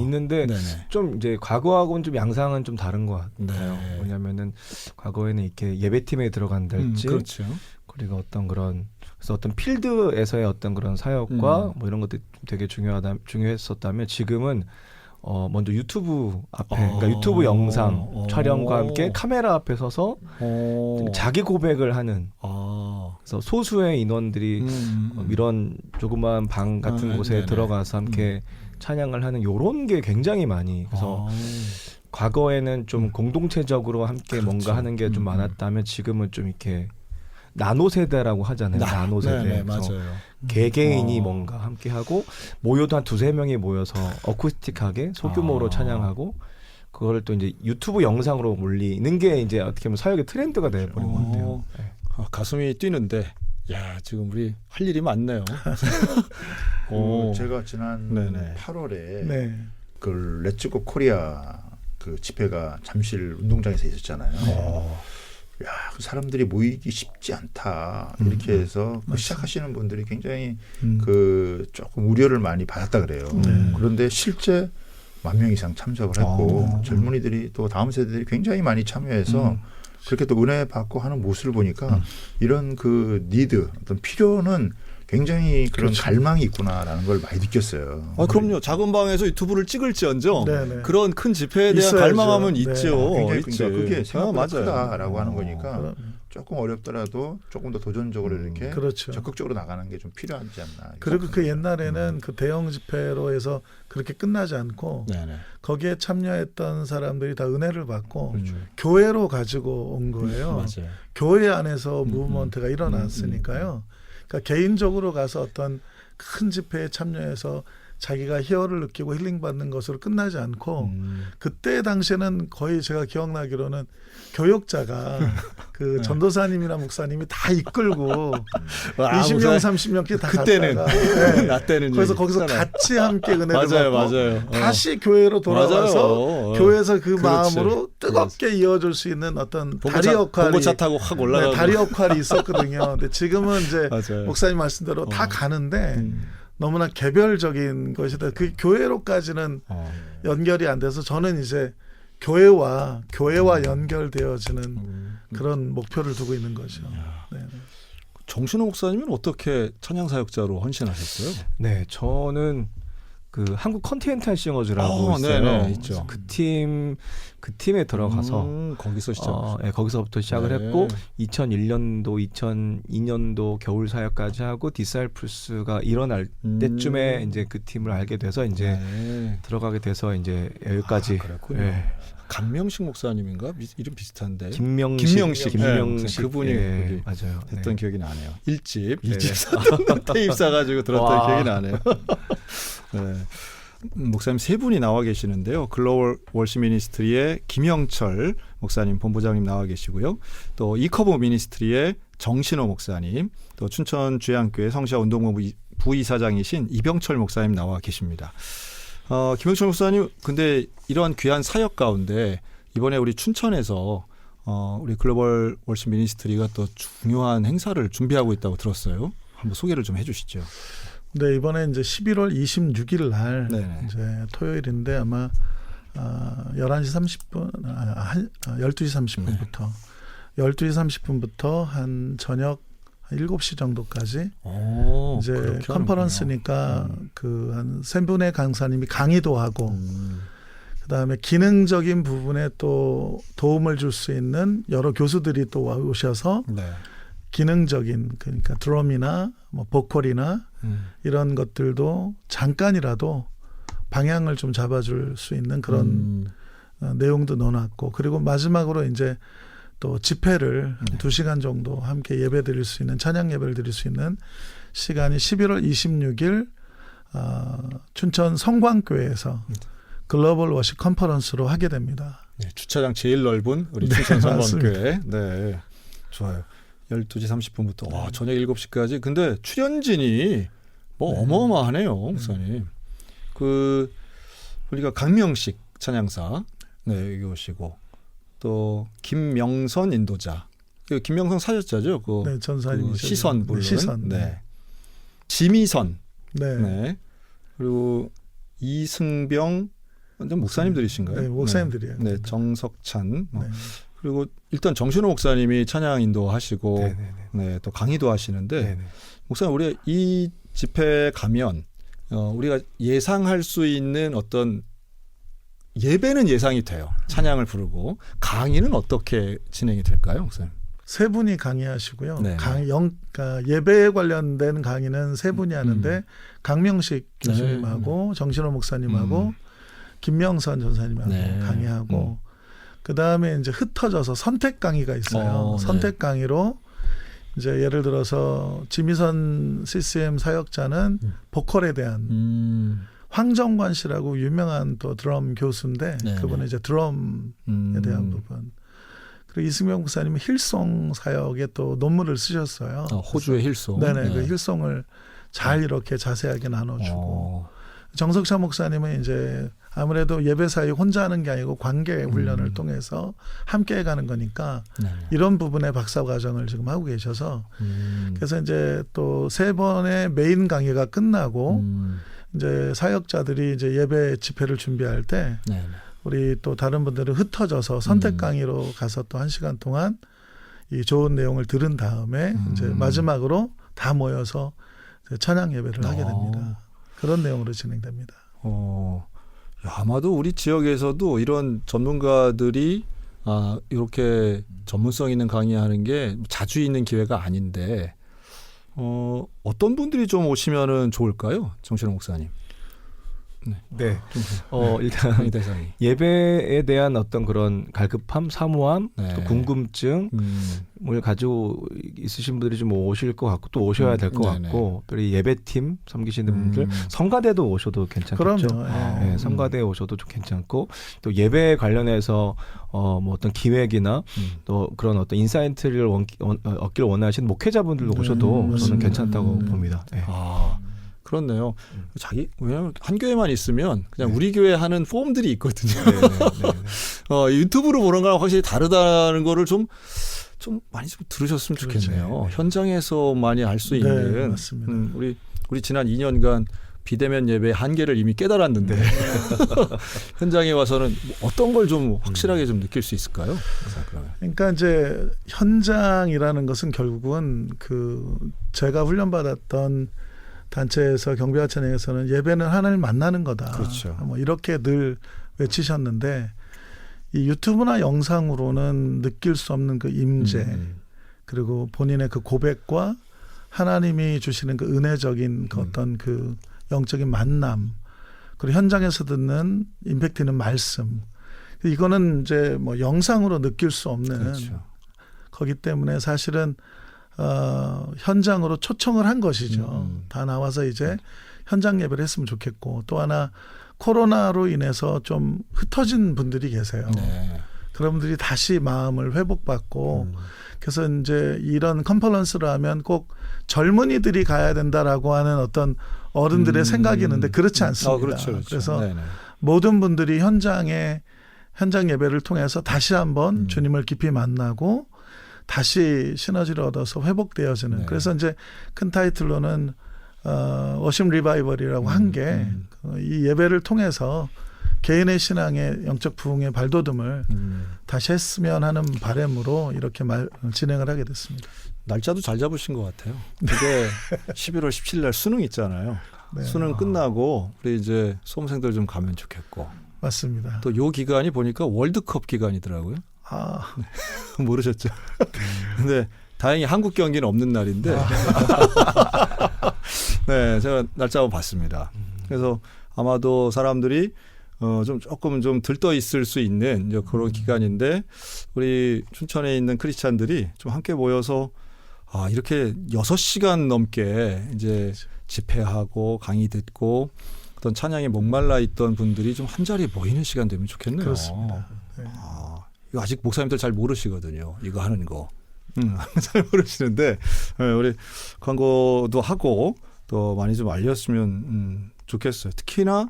있는데 네네. 좀 이제 과거하고는 좀 양상은 좀 다른 것 같아요. 네. 왜냐하면은 과거에는 이렇게 예배팀에 들어간달지 그렇죠. 그리고 어떤 그런 그래서 어떤 필드에서의 어떤 그런 사역과 뭐 이런 것들이 되게 중요했었다면 지금은 먼저 유튜브 앞에 그러니까 유튜브 영상 촬영과 함께 카메라 앞에 서서 자기 고백을 하는 그래서 소수의 인원들이 이런 조그마한 방 같은 곳에 네네. 들어가서 함께 찬양을 하는 요런 게 굉장히 많이 그래서 과거에는 좀 공동체적으로 함께 그렇죠. 뭔가 하는 게 좀 많았다면 지금은 좀 이렇게 나노 세대라고 하잖아요. 나노 세대. 네네, 그래서 맞아요. 개개인이 뭔가 함께 하고 모여도 한 두세 명이 모여서 어쿠스틱하게 소규모로 찬양하고 그거를 또 이제 유튜브 영상으로 올리는 게 이제 어떻게 보면 사역의 트렌드가 돼버린 것 같아요. 네. 가슴이 뛰는데 야 지금 우리 할 일이 많네요. 제가 지난 네네. 8월에 네. 그 렛츠고 코리아 그 집회가 잠실 운동장에서 있었잖아요. 야, 그 사람들이 모이기 쉽지 않다 이렇게 해서 그 시작하시는 분들이 굉장히 그 조금 우려를 많이 받았다 그래요. 그런데 실제 10,000명 이상 참석을 했고 젊은이들이 또 다음 세대들이 굉장히 많이 참여해서 그렇게 또 은혜 받고 하는 모습을 보니까 이런 그 니드 어떤 필요는 굉장히 그런 그렇죠. 갈망이 있구나라는 걸 많이 느꼈어요. 그럼요. 작은 방에서 유튜브를 찍을지언정 네네. 그런 큰 집회에 대한 있어야죠. 갈망함은 네. 있죠. 굉장히 있지. 그러니까 그게 생각보다 맞아요. 크다라고 하는 거니까 그럼, 조금 어렵더라도 조금 더 도전적으로 이렇게 그렇죠. 적극적으로 나가는 게 좀 필요하지 않나. 그리고 그 옛날에는 그 대형 집회로 해서 그렇게 끝나지 않고 네네. 거기에 참여했던 사람들이 다 은혜를 받고 그렇죠. 교회로 가지고 온 거예요. 맞아요. 교회 안에서 무브먼트가 일어났으니까요. 그러니까 개인적으로 가서 어떤 큰 집회에 참여해서 자기가 희열을 느끼고 힐링받는 것으로 끝나지 않고 그때 당시에는 거의 제가 기억나기로는 교역자가 그 전도사님이나 목사님이 다 이끌고 20명, 30명씩 다 그때는 갔다가 네. 나 때는 그래서 거기서 같이 함께 은혜를 맞아요, 받고 맞아요. 다시 교회로 돌아와서 맞아요. 교회에서 그 그렇지. 마음으로 뜨겁게 이어줄 수 있는 어떤 다리 역할이 봉고차 타고 확 올라가고 네, 다리 역할이 있었거든요. 근데 지금은 이제 맞아요. 목사님 말씀대로 다 가는데 너무나 개별적인 것이다. 그 교회로까지는 연결이 안 돼서 저는 이제 교회와 연결되어지는 그런 목표를 두고 있는 거죠. 네. 정신호 목사님은 어떻게 찬양 사역자로 헌신하셨어요? 네, 저는 그 한국 컨티넨탈 싱어즈라고 있어요. 네네, 있죠. 그 팀에 들어가서 거기서 시작. 네, 거기서부터 시작을 네. 했고 2001년도, 2002년도 겨울 사역까지 하고 디사이플스가 일어날 때쯤에 이제 그 팀을 알게 돼서 이제 네. 들어가게 돼서 이제 여기까지. 그렇군요. 네. 강명식 목사님인가? 이름 비슷한데. 김명식. 김명식. 그분이 예, 거기 맞아요. 했던 네. 기억이 나네요. 1집 네. 테이프 사가지고 들었던 와. 기억이 나네요. 네. 목사님 세 분이 나와 계시는데요. 글로벌 월시 미니스트리의 김영철 목사님 본부장님 나와 계시고요. 또 이커브 미니스트리의 정신호 목사님, 또 춘천 주양교회 성시아 운동본부 부이사장이신 이병철 목사님 나와 계십니다. 김영철 목사님, 근데 이러한 귀한 사역 가운데 이번에 우리 춘천에서 우리 글로벌 월시 미니스트리가 또 중요한 행사를 준비하고 있다고 들었어요. 한번 소개를 좀 해주시죠. 네, 이번에 이제 11월 26일 날 네네. 이제 토요일인데 아마 11시 30분, 12시 30분부터 12시 30분부터 한 저녁 7시 정도까지 이제 그렇게 컨퍼런스니까 그 한 3분의 강사님이 강의도 하고 하는군요. 그다음에 기능적인 부분에 또 도움을 줄 수 있는 여러 교수들이 또 오셔서 네. 기능적인 그러니까 드럼이나 뭐 보컬이나 이런 것들도 잠깐이라도 방향을 좀 잡아줄 수 있는 그런 내용도 넣어놨고 그리고 마지막으로 이제 또 집회를 2시간 정도 함께 예배 드릴 수 있는 찬양 예배를 드릴 수 있는 시간이 11월 26일 춘천 성광교회에서 글로벌 워십 컨퍼런스로 하게 됩니다. 네, 주차장 제일 넓은 우리 네, 춘천 맞습니다. 성범교회. 네, 좋아요. 12시 30분부터 와, 저녁 7시까지. 근데 출연진이 뭐 어마어마하네요, 목사님. 그 우리가 강명식 찬양사 네 여기 오시고 또 김명선 인도자, 그 김명선 사역자죠. 그 네, 전사님 그 시선 부른. 시선. 네. 지미선. 네. 네. 그리고 이승병 목사님들이신가요? 네, 목사님들이에요. 네, 정석찬. 네. 그리고 일단 정신호 목사님이 찬양 인도하시고 네네네. 네, 또 강의도 하시는데 네네. 목사님 우리 이 집회에 가면 우리가 예상할 수 있는 어떤 예배는 예상이 돼요. 찬양을 부르고 강의는 어떻게 진행이 될까요, 목사님? 세 분이 강의하시고요. 네. 그러니까 예배에 관련된 강의는 세 분이 하는데 강명식 교수님하고 정신호 목사님하고 김명선 전사님하고 네. 강의하고 그다음에 이제 흩어져서 선택 강의가 있어요. 네. 선택 강의로 이제 예를 들어서 지미선 CCM 사역자는 보컬에 대한 황정관 씨라고 유명한 또 드럼 교수인데 네. 그분은 이제 드럼에 대한 부분. 그리고 이승명 목사님은 힐송 사역에 또 논문을 쓰셨어요. 호주의 힐송. 네네. 그 힐송을 잘 이렇게 자세하게 나눠주고 정석찬 목사님은 이제 아무래도 예배 사역 혼자 하는 게 아니고 관계 훈련을 통해서 함께 가는 거니까 네네. 이런 부분에 박사 과정을 지금 하고 계셔서 그래서 이제 또 3번의 메인 강의가 끝나고 이제 사역자들이 이제 예배 집회를 준비할 때 네네. 우리 또 다른 분들은 흩어져서 선택 강의로 가서 또 1시간 동안 이 좋은 내용을 들은 다음에 이제 마지막으로 다 모여서 찬양 예배를 하게 됩니다. 그런 내용으로 진행됩니다. 야, 아마도 우리 지역에서도 이런 전문가들이 이렇게 전문성 있는 강의하는 게 자주 있는 기회가 아닌데 어떤 분들이 좀 오시면은 좋을까요, 정신호 목사님? 네. 일단 강의 대상이. 예배에 대한 어떤 그런 갈급함, 사모함, 네. 또 궁금증을 가지고 있으신 분들이 좀 오실 것 같고 또 오셔야 될 것 네네. 같고 또 이 예배팀 섬기시는 분들 성가대도 오셔도 괜찮겠죠. 그럼요. 네, 성가대에 오셔도 좀 괜찮고 또 예배 관련해서 뭐 어떤 기획이나 또 그런 어떤 인사이트를 얻기를 원하시는 목회자분들도 오셔도 저는 맞습니다. 괜찮다고 봅니다. 네. 그렇네요. 왜냐하면 한 교회만 있으면 그냥 우리 교회 하는 폼들이 있거든요. 유튜브로 보는 거랑 확실히 다르다는 거를 좀 많이 좀 들으셨으면 좋겠네요. 그렇죠. 현장에서 많이 알 수 있는. 네, 맞습니다. 우리 지난 2년간 비대면 예배의 한계를 이미 깨달았는데 현장에 와서는 어떤 걸 좀 확실하게 좀 느낄 수 있을까요? 그러면. 그러니까 이제 현장이라는 것은 결국은 그 제가 훈련받았던 단체에서 경배와 찬양에서는 예배는 하나님을 만나는 거다. 그렇죠. 뭐 이렇게 늘 외치셨는데 이 유튜브나 영상으로는 느낄 수 없는 그 임재 그리고 본인의 그 고백과 하나님이 주시는 그 은혜적인 그 어떤 그 영적인 만남 그리고 현장에서 듣는 임팩트 있는 말씀 이거는 이제 뭐 영상으로 느낄 수 없는 그렇죠. 거기 때문에 사실은 현장으로 초청을 한 것이죠. 다 나와서 이제 현장 예배를 했으면 좋겠고 또 하나 코로나로 인해서 좀 흩어진 분들이 계세요. 네. 그런 분들이 다시 마음을 회복받고 그래서 이제 이런 컨퍼런스를 하면 꼭 젊은이들이 가야 된다라고 하는 어떤 어른들의 생각이 있는데 그렇지 않습니다. 그렇죠, 그렇죠. 그래서 네네. 모든 분들이 현장 예배를 통해서 다시 한번 주님을 깊이 만나고 다시 시너지를 얻어서 회복되어지는 네. 그래서 이제 큰 타이틀로는 워십 리바이벌이라고 한 게 이 예배를 통해서 개인의 신앙의 영적 부흥의 발돋움을 다시 했으면 하는 바람으로 이렇게 진행을 하게 됐습니다. 날짜도 잘 잡으신 것 같아요. 그게 11월 17일 날 수능 있잖아요. 네. 수능 끝나고 우리 이제 수험생들 좀 가면 좋겠고 맞습니다. 또 요 기간이 보니까 월드컵 기간이더라고요. 모르셨죠? 근데 다행히 한국 경기는 없는 날인데 네, 제가 날짜 한번 봤습니다. 그래서 아마도 사람들이 조금 좀 들떠 있을 수 있는 이제 그런 기간인데 우리 춘천에 있는 크리스찬들이 좀 함께 모여서 이렇게 6시간 넘게 이제 집회하고 강의 듣고 어떤 찬양에 목말라 있던 분들이 좀 한 자리에 모이는 시간 되면 좋겠네요. 그렇습니다. 네. 이거 아직 목사님들 잘 모르시거든요. 이거 하는 거. 잘 모르시는데 우리 광고도 하고 또 많이 좀 알렸으면 좋겠어요. 특히나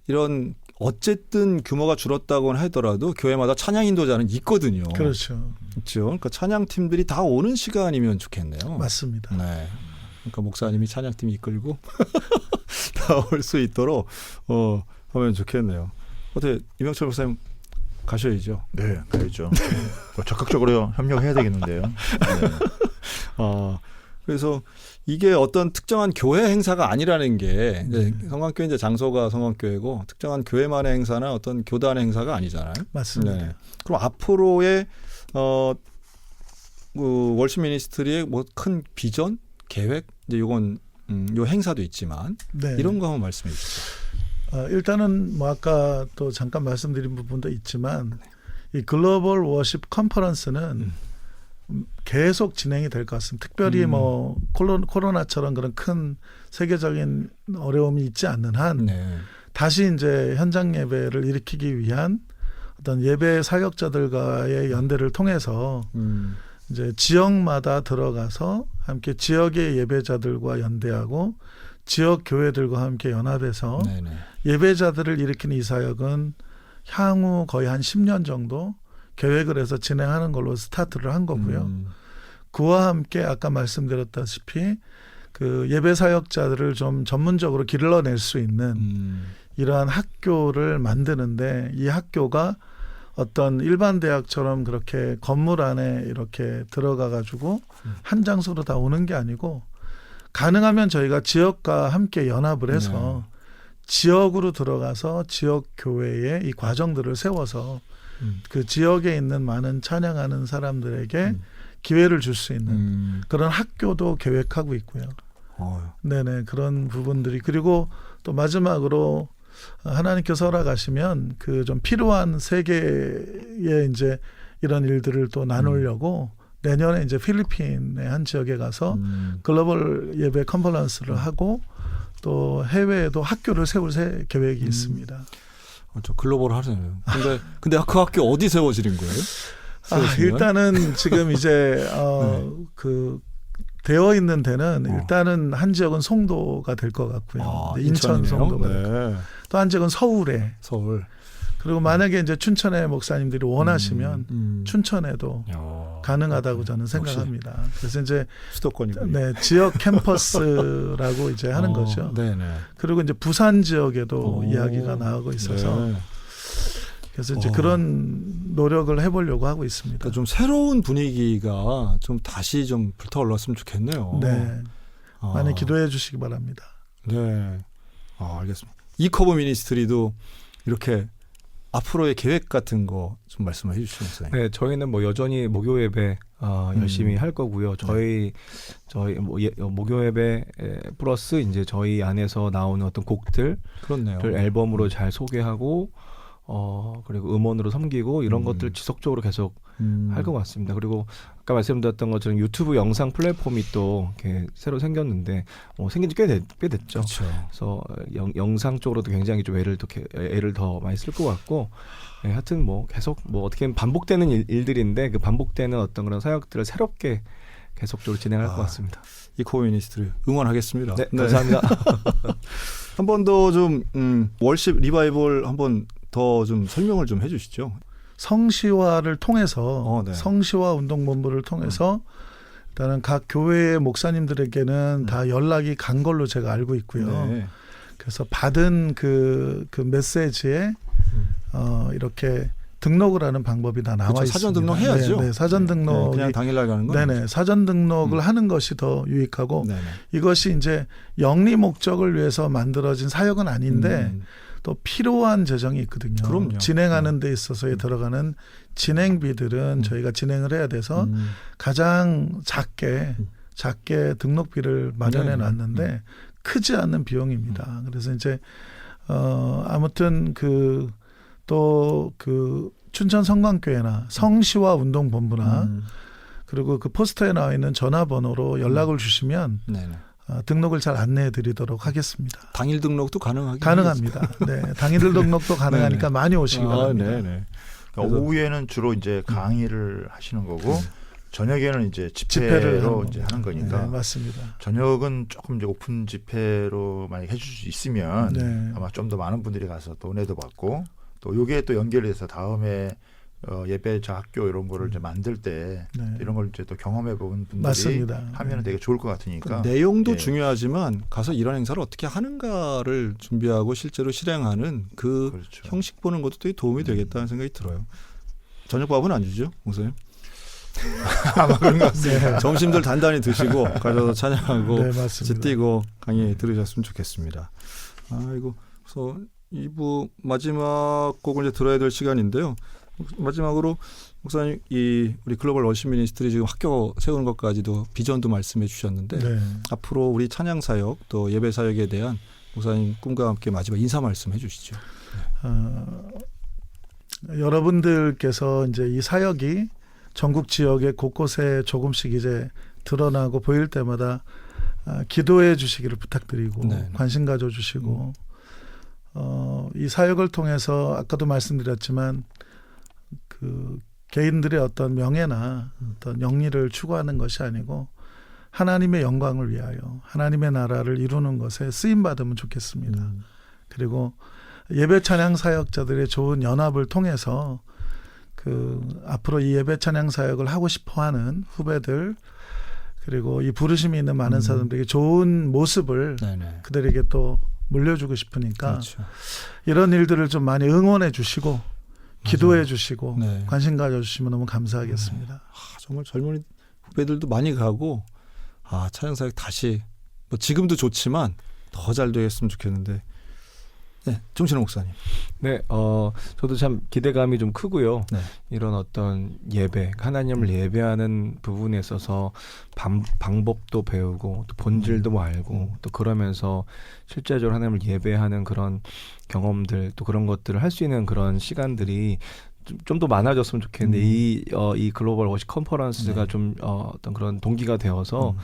이런 어쨌든 규모가 줄었다고는 하더라도 교회마다 찬양 인도자는 있거든요. 그렇죠. 그렇죠. 그러니까 찬양 팀들이 다 오는 시간이면 좋겠네요. 맞습니다. 네. 그러니까 목사님이 찬양팀 이끌고 다 올 수 있도록 하면 좋겠네요. 어떻게 이명철 목사님 가셔야죠. 네, 가야죠. 적극적으로 협력해야 되겠는데요. 네. 그래서 이게 어떤 특정한 교회 행사가 아니라는 게 이제 성광교회 이제 장소가 성광교회고 특정한 교회만의 행사나 어떤 교단의 행사가 아니잖아요. 맞습니다. 네. 그럼 앞으로의 그 월십 미니스트리의 뭐 큰 비전, 계획 이제 요건 요 행사도 있지만 네. 이런 거 한번 말씀해 주시죠. 일단은 뭐 아까 또 잠깐 말씀드린 부분도 있지만 이 글로벌 워십 컨퍼런스는 계속 진행이 될 것 같습니다. 특별히 뭐 코로나처럼 그런 큰 세계적인 어려움이 있지 않는 한 네. 다시 이제 현장 예배를 일으키기 위한 어떤 예배 사역자들과의 연대를 통해서 이제 지역마다 들어가서 함께 지역의 예배자들과 연대하고 지역 교회들과 함께 연합해서 네네. 예배자들을 일으키는 이 사역은 향후 거의 한 10년 정도 계획을 해서 진행하는 걸로 스타트를 한 거고요. 그와 함께 아까 말씀드렸다시피 그 예배 사역자들을 좀 전문적으로 길러낼 수 있는 이러한 학교를 만드는데 이 학교가 어떤 일반 대학처럼 그렇게 건물 안에 이렇게 들어가 가지고 한 장소로 다 오는 게 아니고 가능하면 저희가 지역과 함께 연합을 해서 지역으로 들어가서 지역 교회에 이 과정들을 세워서 그 지역에 있는 많은 찬양하는 사람들에게 기회를 줄 수 있는 그런 학교도 계획하고 있고요. 네네, 그런 부분들이. 그리고 또 마지막으로 하나님께서 허락하시면 그 좀 필요한 세계에 이제 이런 일들을 또 나누려고 내년에 이제 필리핀의 한 지역에 가서 글로벌 예배 컨퍼런스를 하고 또 해외에도 학교를 세울 계획이 있습니다. 저 글로벌 하네요. 근데 그 학교 어디 세워지는 거예요? 일단은 지금 이제 그 되어 있는 데는 일단은 한 지역은 송도가 될 것 같고요. 인천 송도가 네. 또 한 지역은 서울에. 서울. 그리고 만약에 이제 춘천의 목사님들이 원하시면 춘천에도 가능하다고 저는 생각합니다. 그래서 이제 수도권이군요. 네, 지역 캠퍼스라고 이제 하는 거죠. 네네. 그리고 이제 부산 지역에도 이야기가 나오고 있어서 네. 그래서 이제 그런 노력을 해보려고 하고 있습니다. 그러니까 좀 새로운 분위기가 좀 다시 좀 불타올랐으면 좋겠네요. 네, 많이 기도해 주시기 바랍니다. 네, 알겠습니다. 이커브 미니스트리도 이렇게 앞으로의 계획 같은 거 좀 말씀해 주시겠어요? 네, 저희는 뭐 여전히 목요 예배 열심히 할 거고요. 저희 목요 예배 플러스 이제 저희 안에서 나오는 어떤 곡들을 그렇네요. 앨범으로 잘 소개하고 그리고 음원으로 섬기고 이런 것들 지속적으로 계속 할 것 같습니다. 그리고 아까 말씀드렸던 것처럼 유튜브 영상 플랫폼이 또 이렇게 새로 생겼는데 생긴 지 꽤 됐죠. 그렇죠. 그래서 영상 쪽으로도 굉장히 좀 애를 더 많이 쓸 것 같고, 네, 하여튼 뭐 계속 뭐 어떻게 보면 반복되는 일들인데 그 반복되는 어떤 그런 사역들을 새롭게 계속적으로 진행할 것 같습니다. 이커브 미니스트리 응원하겠습니다. 네, 감사합니다. 한 번 더 좀 월십 리바이벌 한번 더 좀 설명을 좀 해주시죠. 성시화를 통해서 네. 성시화 운동본부를 통해서 일단은 각 교회의 목사님들에게는 다 연락이 간 걸로 제가 알고 있고요. 네. 그래서 받은 그 메시지에 이렇게 등록을 하는 방법이 다 나와 그렇죠. 있습니다. 사전 등록해야죠. 네, 사전 등록. 그냥 당일날 가는 건 네네. 사전 등록을 하는 것이 더 유익하고 네네. 이것이 이제 영리 목적을 위해서 만들어진 사역은 아닌데 또 필요한 재정이 있거든요. 그럼요. 진행하는 데 있어서에 들어가는 진행비들은 저희가 진행을 해야 돼서 가장 작게 등록비를 마련해 놨는데 크지 않는 비용입니다. 그래서 이제 아무튼 또 춘천 성광교회나 성시화 운동본부나 그리고 그 포스터에 나와 있는 전화번호로 연락을 주시면 네네. 등록을 잘 안내해 드리도록 하겠습니다. 당일 등록도 가능합니다. 네, 당일 등록도 가능하니까 많이 오시기 바랍니다. 네네. 그러니까 오후에는 주로 이제 강의를 하시는 거고 저녁에는 이제 집회로 이제 하는 거니까. 네, 맞습니다. 저녁은 조금 이제 오픈 집회로 만약 해줄 수 있으면 네. 아마 좀 더 많은 분들이 가서 또 은혜도 받고 또 요게 또 연결해서 다음에 예배자 학교 이런 거를 이제 만들 때 네. 이런 걸 이제 또 경험해 본 분들이 맞습니다. 하면은 되게 좋을 것 같으니까. 내용도 예. 중요하지만 가서 이런 행사를 어떻게 하는가를 준비하고 실제로 실행하는 그 그렇죠. 형식 보는 것도 되게 도움이 되겠다는 생각이 들어요. 저녁밥은 안 주죠, 목사님? 아마 그런 것 같습니다. 네. 점심들 단단히 드시고 가셔서 찬양하고 네, 맞습니다. 뛰고 강의 들으셨으면 좋겠습니다. 아이고, 그래서 2부 마지막 곡을 이제 들어야 될 시간인데요. 마지막으로 목사님 우리 글로벌 워십 미니스트리 지금 학교 세우는 것까지도 비전도 말씀해 주셨는데 네. 앞으로 우리 찬양 사역 또 예배 사역에 대한 목사님 꿈과 함께 마지막 인사 말씀해 주시죠. 여러분들께서 이제 이 사역이 전국 지역의 곳곳에 조금씩 이제 드러나고 보일 때마다 기도해 주시기를 부탁드리고 네. 관심 가져 주시고 이 사역을 통해서 아까도 말씀드렸지만 그 개인들의 어떤 명예나 어떤 영리를 추구하는 것이 아니고 하나님의 영광을 위하여 하나님의 나라를 이루는 것에 쓰임 받으면 좋겠습니다. 그리고 예배 찬양 사역자들의 좋은 연합을 통해서 앞으로 이 예배 찬양 사역을 하고 싶어하는 후배들 그리고 이 부르심이 있는 많은 사람들에게 좋은 모습을 네네. 그들에게 또 물려주고 싶으니까 그렇죠. 이런 일들을 좀 많이 응원해 주시고 기도해 주시고 네. 관심 가져주시면 너무 감사하겠습니다. 정말 젊은 후배들도 많이 가고 찬양 사역 다시 뭐 지금도 좋지만 더 잘 되겠으면 좋겠는데. 네, 정신호 목사님. 네, 저도 참 기대감이 좀 크고요. 네. 이런 어떤 예배, 하나님을 예배하는 부분에 있어서 방법도 배우고 또 본질도 알고 또 그러면서 실제적으로 하나님을 예배하는 그런 경험들 또 그런 것들을 할 수 있는 그런 시간들이 좀 더 많아졌으면 좋겠는데 이 글로벌 워십 컨퍼런스가 좀 어떤 그런 동기가 되어서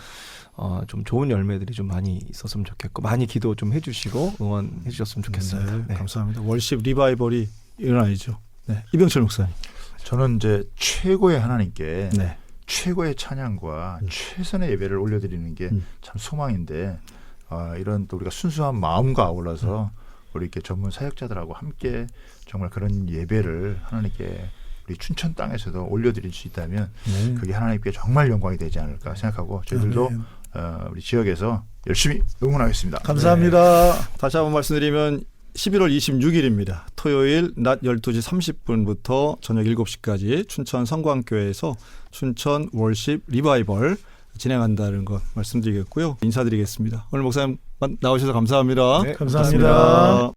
좀 좋은 열매들이 좀 많이 있었으면 좋겠고 많이 기도 좀 해주시고 응원해 주셨으면 좋겠습니다. 네, 네. 감사합니다. 월십 리바이벌이 일어나죠. 네, 이병철 목사님. 저는 이제 최고의 하나님께 네. 최고의 찬양과 최선의 예배를 올려드리는 게 참 소망인데 이런 또 우리가 순수한 마음과 아울러서 우리 이렇게 전문 사역자들하고 함께 정말 그런 예배를 하나님께 우리 춘천 땅에서도 올려드릴 수 있다면 네. 그게 하나님께 정말 영광이 되지 않을까 생각하고 저희들도 아멘. 우리 지역에서 열심히 응원하겠습니다. 감사합니다. 다시 한번 말씀드리면 11월 26일입니다. 토요일 낮 12시 30분부터 저녁 7시까지 춘천 성광교회에서 춘천 월십 리바이벌 진행한다는 것 말씀드리겠고요. 인사드리겠습니다. 오늘 목사님 나오셔서 감사합니다. 네, 감사합니다.